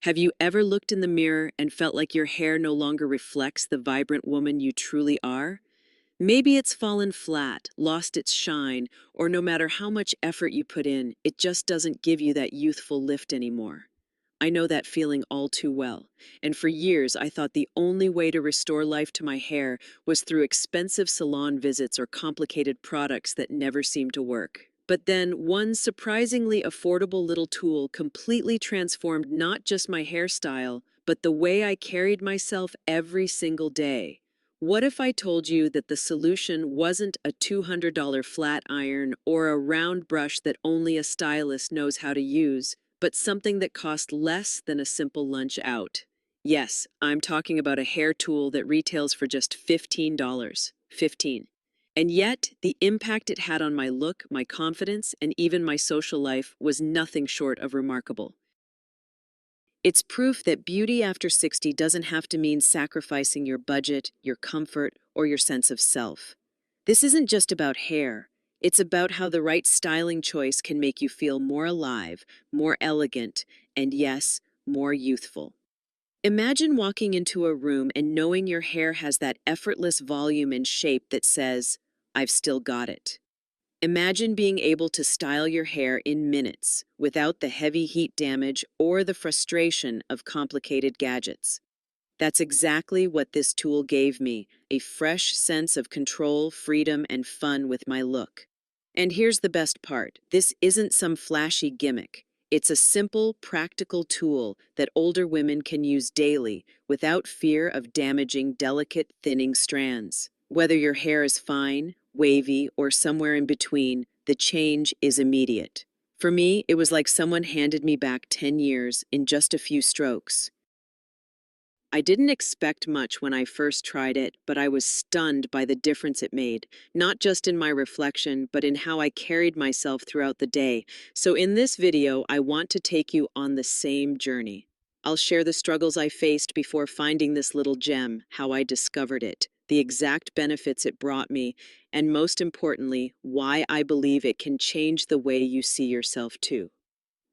Have you ever looked in the mirror and felt like your hair no longer reflects the vibrant woman you truly are? Maybe it's fallen flat, lost its shine, or no matter how much effort you put in, it just doesn't give you that youthful lift anymore. I know that feeling all too well, and for years I thought the only way to restore life to my hair was through expensive salon visits or complicated products that never seemed to work. But then one surprisingly affordable little tool completely transformed not just my hairstyle, but the way I carried myself every single day. What if I told you that the solution wasn't a $200 flat iron or a round brush that only a stylist knows how to use, but something that cost less than a simple lunch out? Yes, I'm talking about a hair tool that retails for just $15. 15. And yet, the impact it had on my look, my confidence, and even my social life was nothing short of remarkable. It's proof that beauty after 60 doesn't have to mean sacrificing your budget, your comfort, or your sense of self. This isn't just about hair. It's about how the right styling choice can make you feel more alive, more elegant, and yes, more youthful. Imagine walking into a room and knowing your hair has that effortless volume and shape that says, "I've still got it." Imagine being able to style your hair in minutes without the heavy heat damage or the frustration of complicated gadgets. That's exactly what this tool gave me, a fresh sense of control, freedom, and fun with my look. And here's the best part. This isn't some flashy gimmick. It's a simple, practical tool that older women can use daily without fear of damaging delicate, thinning strands. Whether your hair is fine, wavy, or somewhere in between, the change is immediate. For me, it was like someone handed me back 10 years in just a few strokes. I didn't expect much when I first tried it, but I was stunned by the difference it made, not just in my reflection, but in how I carried myself throughout the day. So in this video, I want to take you on the same journey. I'll share the struggles I faced before finding this little gem, how I discovered it, the exact benefits it brought me, and most importantly, why I believe it can change the way you see yourself too.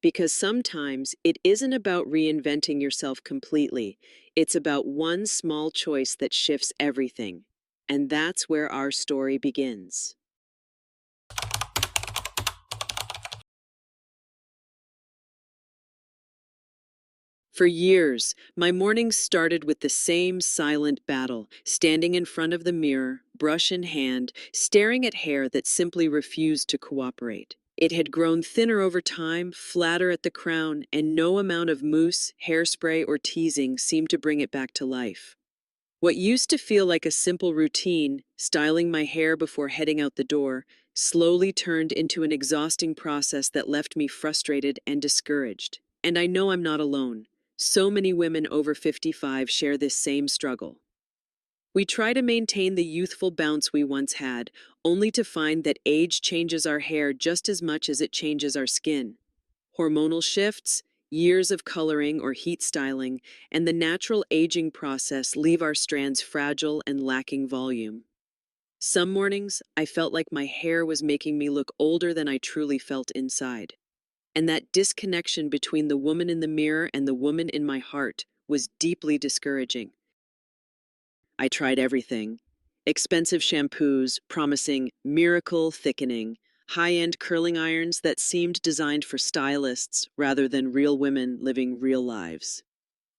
Because sometimes it isn't about reinventing yourself completely, it's about one small choice that shifts everything. And that's where our story begins. For years, my mornings started with the same silent battle, standing in front of the mirror, brush in hand, staring at hair that simply refused to cooperate. It had grown thinner over time, flatter at the crown, and no amount of mousse, hairspray, or teasing seemed to bring it back to life. What used to feel like a simple routine, styling my hair before heading out the door, slowly turned into an exhausting process that left me frustrated and discouraged. And I know I'm not alone. So many women over 55 share this same struggle. We try to maintain the youthful bounce we once had, only to find that age changes our hair just as much as it changes our skin. Hormonal shifts, years of coloring or heat styling, and the natural aging process leave our strands fragile and lacking volume. Some mornings, I felt like my hair was making me look older than I truly felt inside. And that disconnection between the woman in the mirror and the woman in my heart was deeply discouraging. I tried everything. Expensive shampoos promising miracle thickening, high-end curling irons that seemed designed for stylists rather than real women living real lives.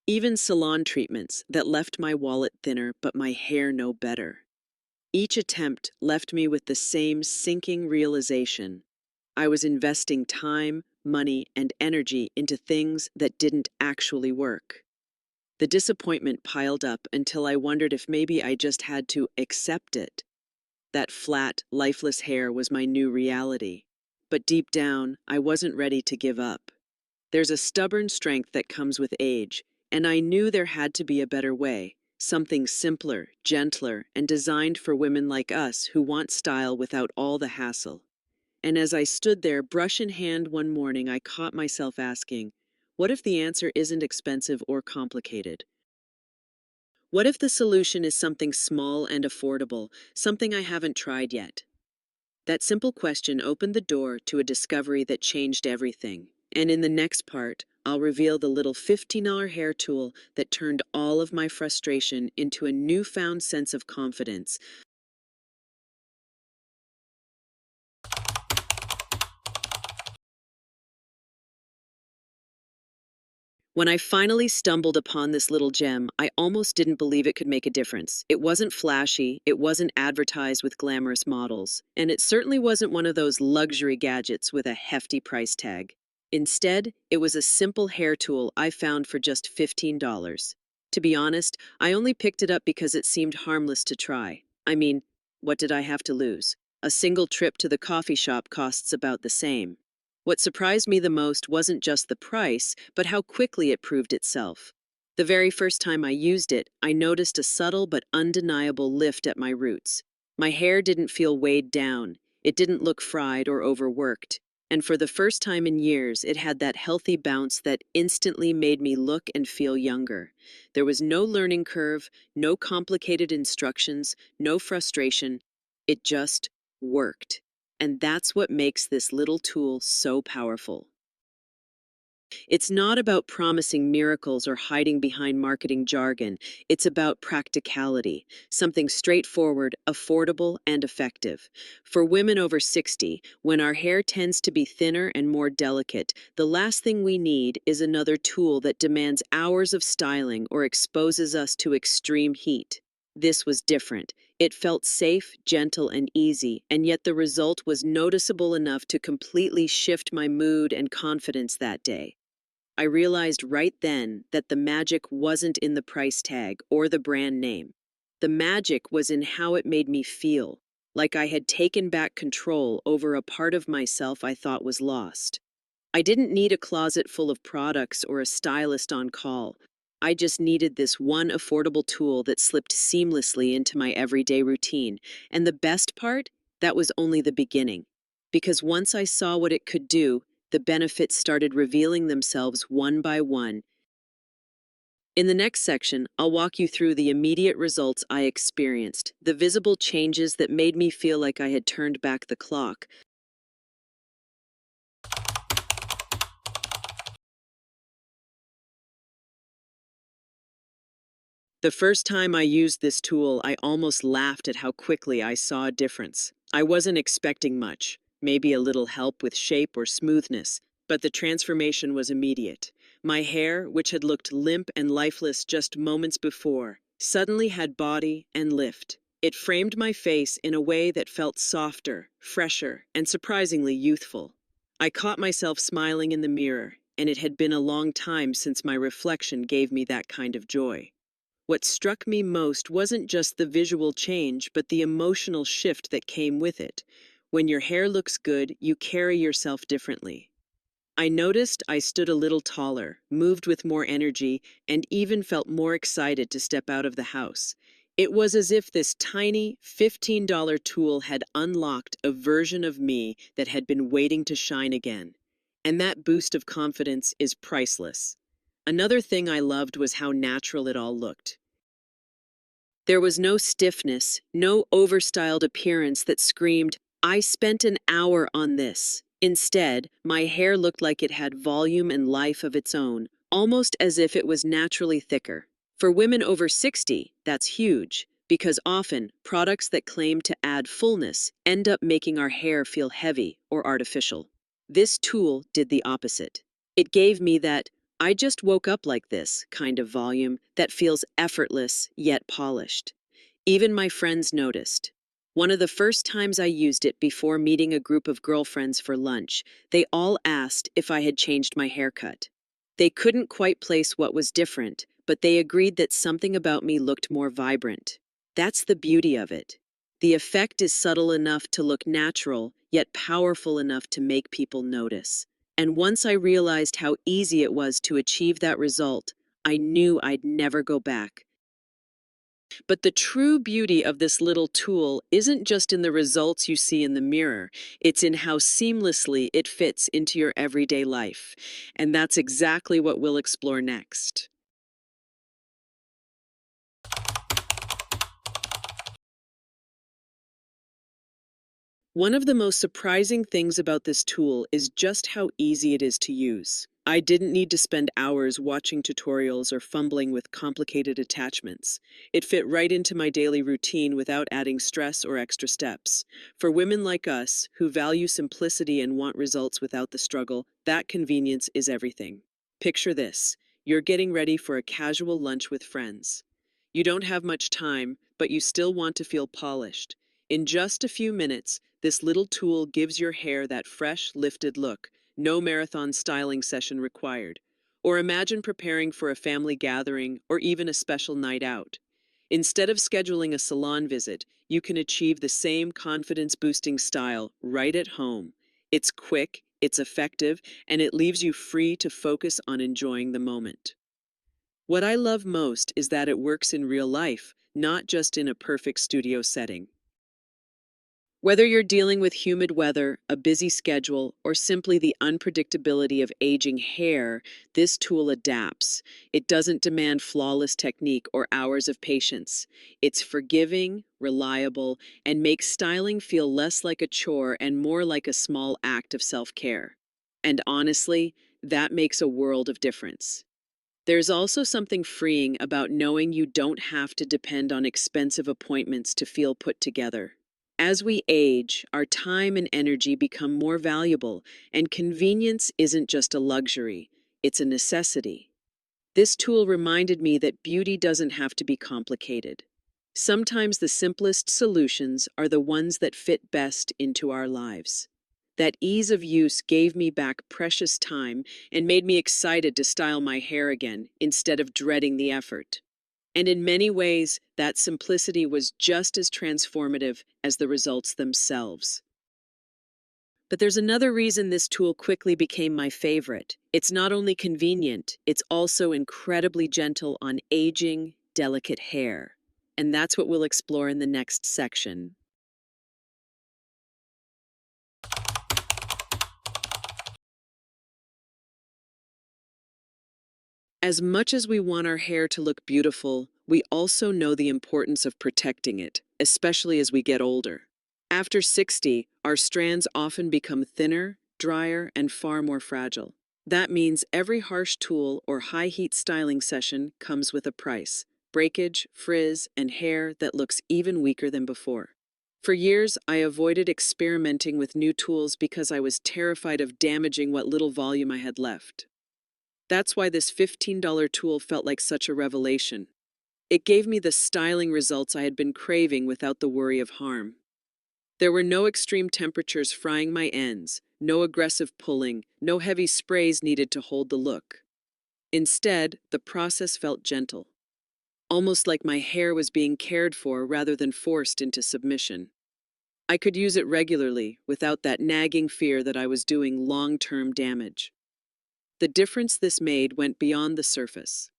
Even salon treatments that left my wallet thinner but my hair no better. Each attempt left me with the same sinking realization. I was investing time, money, and energy into things that didn't actually work. The disappointment piled up until I wondered if maybe I just had to accept it. That flat, lifeless hair was my new reality. But deep down, I wasn't ready to give up. There's a stubborn strength that comes with age, and I knew there had to be a better way, something simpler, gentler, and designed for women like us who want style without all the hassle. And as I stood there, brush in hand one morning, I caught myself asking, what if the answer isn't expensive or complicated? What if the solution is something small and affordable, something I haven't tried yet? That simple question opened the door to a discovery that changed everything. And in the next part, I'll reveal the little $15 hair tool that turned all of my frustration into a newfound sense of confidence. When I finally stumbled upon this little gem, I almost didn't believe it could make a difference. It wasn't flashy, it wasn't advertised with glamorous models, and it certainly wasn't one of those luxury gadgets with a hefty price tag. Instead, it was a simple hair tool I found for just $15. To be honest, I only picked it up because it seemed harmless to try. I mean, what did I have to lose? A single trip to the coffee shop costs about the same. What surprised me the most wasn't just the price, but how quickly it proved itself. The very first time I used it, I noticed a subtle but undeniable lift at my roots. My hair didn't feel weighed down, it didn't look fried or overworked, and for the first time in years, it had that healthy bounce that instantly made me look and feel younger. There was no learning curve, no complicated instructions, no frustration. It just worked. And that's what makes this little tool so powerful. It's not about promising miracles or hiding behind marketing jargon. It's about practicality, something straightforward, affordable, and effective. For women over 60, when our hair tends to be thinner and more delicate, the last thing we need is another tool that demands hours of styling or exposes us to extreme heat. This was different. It felt safe, gentle, and easy, and yet the result was noticeable enough to completely shift my mood and confidence that day. I realized right then that the magic wasn't in the price tag or the brand name. The magic was in how it made me feel, like I had taken back control over a part of myself I thought was lost. I didn't need a closet full of products or a stylist on call. I just needed this one affordable tool that slipped seamlessly into my everyday routine. And the best part? That was only the beginning. Because once I saw what it could do, the benefits started revealing themselves one by one. In the next section, I'll walk you through the immediate results I experienced, the visible changes that made me feel like I had turned back the clock. The first time I used this tool, I almost laughed at how quickly I saw a difference. I wasn't expecting much, maybe a little help with shape or smoothness, but the transformation was immediate. My hair, which had looked limp and lifeless just moments before, suddenly had body and lift. It framed my face in a way that felt softer, fresher, and surprisingly youthful. I caught myself smiling in the mirror, and it had been a long time since my reflection gave me that kind of joy. What struck me most wasn't just the visual change, but the emotional shift that came with it. When your hair looks good, you carry yourself differently. I noticed I stood a little taller, moved with more energy, and even felt more excited to step out of the house. It was as if this tiny $15 tool had unlocked a version of me that had been waiting to shine again. And that boost of confidence is priceless. Another thing I loved was how natural it all looked. There was no stiffness, no overstyled appearance that screamed, "I spent an hour on this." Instead, my hair looked like it had volume and life of its own, almost as if it was naturally thicker. For women over 60, that's huge, because often products that claim to add fullness end up making our hair feel heavy or artificial. This tool did the opposite. It gave me that "I just woke up like this" kind of volume that feels effortless yet polished. Even my friends noticed. One of the first times I used it before meeting a group of girlfriends for lunch, they all asked if I had changed my haircut. They couldn't quite place what was different, but they agreed that something about me looked more vibrant. That's the beauty of it. The effect is subtle enough to look natural, yet powerful enough to make people notice. And once I realized how easy it was to achieve that result, I knew I'd never go back. But the true beauty of this little tool isn't just in the results you see in the mirror, it's in how seamlessly it fits into your everyday life. And that's exactly what we'll explore next. One of the most surprising things about this tool is just how easy it is to use. I didn't need to spend hours watching tutorials or fumbling with complicated attachments. It fit right into my daily routine without adding stress or extra steps. For women like us, who value simplicity and want results without the struggle, that convenience is everything. Picture this: you're getting ready for a casual lunch with friends. You don't have much time, but you still want to feel polished. In just a few minutes, this little tool gives your hair that fresh, lifted look, no marathon styling session required. Or imagine preparing for a family gathering or even a special night out. Instead of scheduling a salon visit, you can achieve the same confidence-boosting style right at home. It's quick, it's effective, and it leaves you free to focus on enjoying the moment. What I love most is that it works in real life, not just in a perfect studio setting. Whether you're dealing with humid weather, a busy schedule, or simply the unpredictability of aging hair, this tool adapts. It doesn't demand flawless technique or hours of patience. It's forgiving, reliable, and makes styling feel less like a chore and more like a small act of self-care. And honestly, that makes a world of difference. There's also something freeing about knowing you don't have to depend on expensive appointments to feel put together. As we age, our time and energy become more valuable, and convenience isn't just a luxury, it's a necessity. This tool reminded me that beauty doesn't have to be complicated. Sometimes the simplest solutions are the ones that fit best into our lives. That ease of use gave me back precious time and made me excited to style my hair again instead of dreading the effort. And in many ways, that simplicity was just as transformative as the results themselves. But there's another reason this tool quickly became my favorite. It's not only convenient, it's also incredibly gentle on aging, delicate hair. And that's what we'll explore in the next section. As much as we want our hair to look beautiful, we also know the importance of protecting it, especially as we get older. After 60, our strands often become thinner, drier, and far more fragile. That means every harsh tool or high-heat styling session comes with a price: breakage, frizz, and hair that looks even weaker than before. For years, I avoided experimenting with new tools because I was terrified of damaging what little volume I had left. That's why this $15 tool felt like such a revelation. It gave me the styling results I had been craving without the worry of harm. There were no extreme temperatures frying my ends, no aggressive pulling, no heavy sprays needed to hold the look. Instead, the process felt gentle, almost like my hair was being cared for rather than forced into submission. I could use it regularly without that nagging fear that I was doing long-term damage. The difference this made went beyond the surface.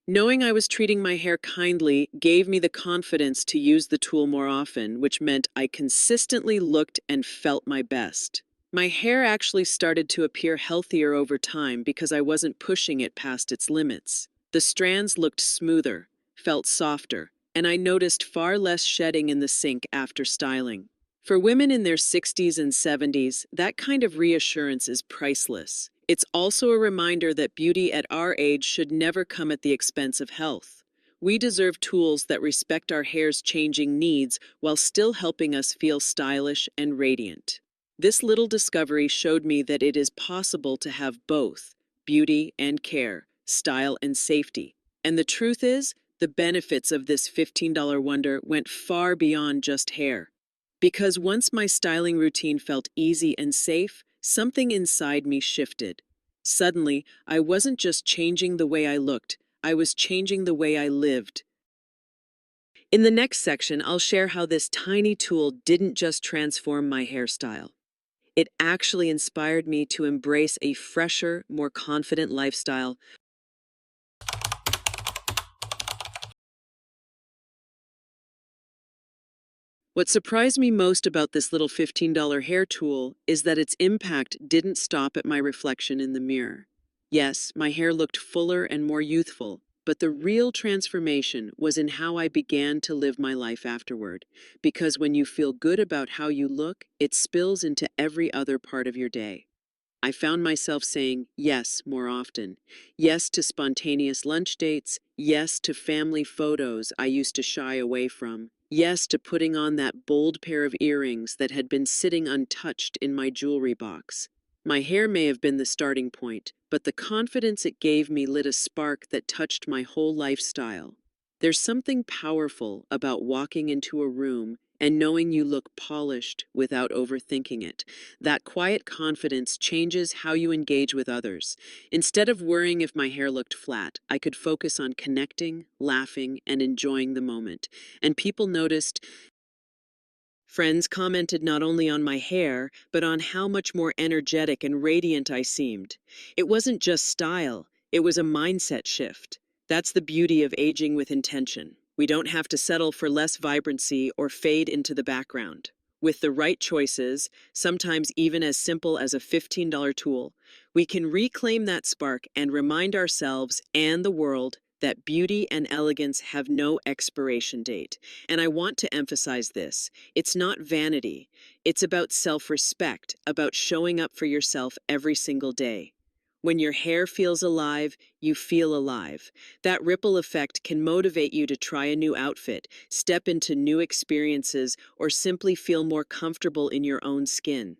Knowing I was treating my hair kindly gave me the confidence to use the tool more often, which meant I consistently looked and felt my best. My hair actually started to appear healthier over time because I wasn't pushing it past its limits. The strands looked smoother, felt softer, and I noticed far less shedding in the sink after styling. For women in their 60s and 70s, that kind of reassurance is priceless. It's also a reminder that beauty at our age should never come at the expense of health. We deserve tools that respect our hair's changing needs while still helping us feel stylish and radiant. This little discovery showed me that it is possible to have both: beauty and care, style and safety. And the truth is, the benefits of this $15 wonder went far beyond just hair. Because once my styling routine felt easy and safe, something inside me shifted. Suddenly, I wasn't just changing the way I looked, I was changing the way I lived. In the next section, I'll share how this tiny tool didn't just transform my hairstyle. It actually inspired me to embrace a fresher, more confident lifestyle. What surprised me most about this little $15 hair tool is that its impact didn't stop at my reflection in the mirror. Yes, my hair looked fuller and more youthful, But the real transformation was in how I began to live my life afterward. Because when you feel good about how you look, it spills into every other part of your day. I found myself saying yes more often. Yes to spontaneous lunch dates. Yes to family photos I used to shy away from. Yes to putting on that bold pair of earrings that had been sitting untouched in my jewelry box. My hair may have been the starting point, but the confidence it gave me lit a spark that touched my whole lifestyle. There's something powerful about walking into a room and knowing you look polished without overthinking it. That quiet confidence changes how you engage with others. Instead of worrying if my hair looked flat, I could focus on connecting, laughing, and enjoying the moment. And people noticed. Friends commented not only on my hair, but on how much more energetic and radiant I seemed. It wasn't just style, it was a mindset shift. That's the beauty of aging with intention. We don't have to settle for less vibrancy or fade into the background. With the right choices, sometimes even as simple as a $15 tool, we can reclaim that spark and remind ourselves and the world that beauty and elegance have no expiration date. And I want to emphasize this. It's not vanity. It's about self-respect, about showing up for yourself every single day. When your hair feels alive, you feel alive. That ripple effect can motivate you to try a new outfit, step into new experiences, or simply feel more comfortable in your own skin.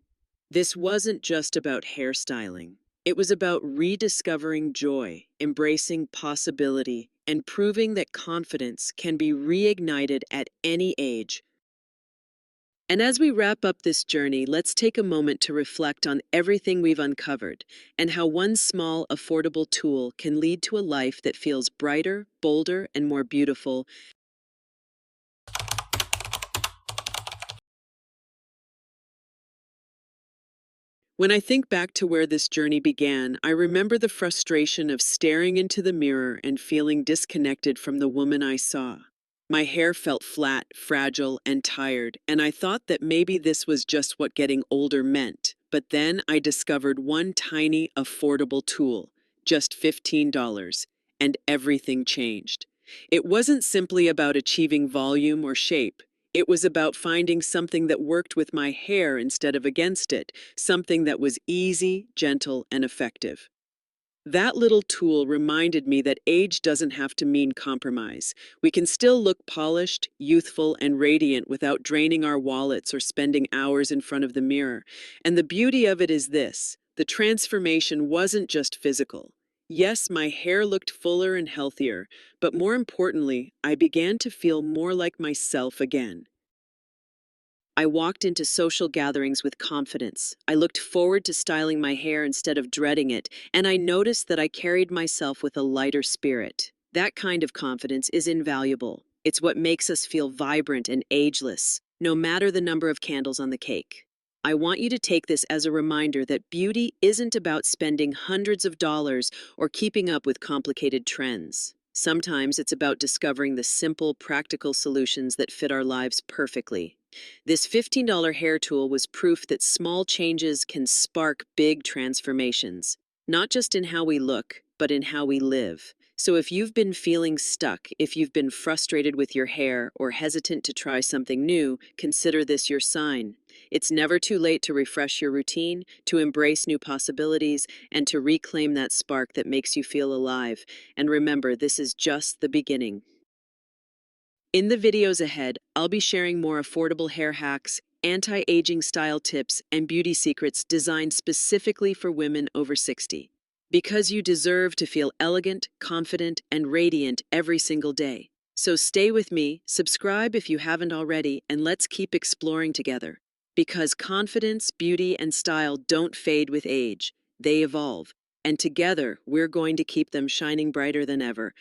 This wasn't just about hairstyling. It was about rediscovering joy, embracing possibility, and proving that confidence can be reignited at any age. And as we wrap up this journey, let's take a moment to reflect on everything we've uncovered and how one small, affordable tool can lead to a life that feels brighter, bolder, and more beautiful. When I think back to where this journey began, I remember the frustration of staring into the mirror and feeling disconnected from the woman I saw. My hair felt flat, fragile, and tired, and I thought that maybe this was just what getting older meant. But then I discovered one tiny, affordable tool, just $15, and everything changed. It wasn't simply about achieving volume or shape. It was about finding something that worked with my hair instead of against it, something that was easy, gentle, and effective. That little tool reminded me that age doesn't have to mean compromise. We can still look polished, youthful, and radiant without draining our wallets or spending hours in front of the mirror. And the beauty of it is this: the transformation wasn't just physical. Yes, my hair looked fuller and healthier, but more importantly, I began to feel more like myself again. I walked into social gatherings with confidence. I looked forward to styling my hair instead of dreading it, and I noticed that I carried myself with a lighter spirit. That kind of confidence is invaluable. It's what makes us feel vibrant and ageless, no matter the number of candles on the cake. I want you to take this as a reminder that beauty isn't about spending hundreds of dollars or keeping up with complicated trends. Sometimes it's about discovering the simple, practical solutions that fit our lives perfectly. This $15 hair tool was proof that small changes can spark big transformations, not just in how we look, but in how we live. So if you've been feeling stuck, if you've been frustrated with your hair or hesitant to try something new, consider this your sign. It's never too late to refresh your routine, to embrace new possibilities, and to reclaim that spark that makes you feel alive. And remember, this is just the beginning. In the videos ahead, I'll be sharing more affordable hair hacks, anti-aging style tips, and beauty secrets designed specifically for women over 60. Because you deserve to feel elegant, confident, and radiant every single day. So stay with me, subscribe if you haven't already, and let's keep exploring together. Because confidence, beauty, and style don't fade with age, they evolve. And together, we're going to keep them shining brighter than ever.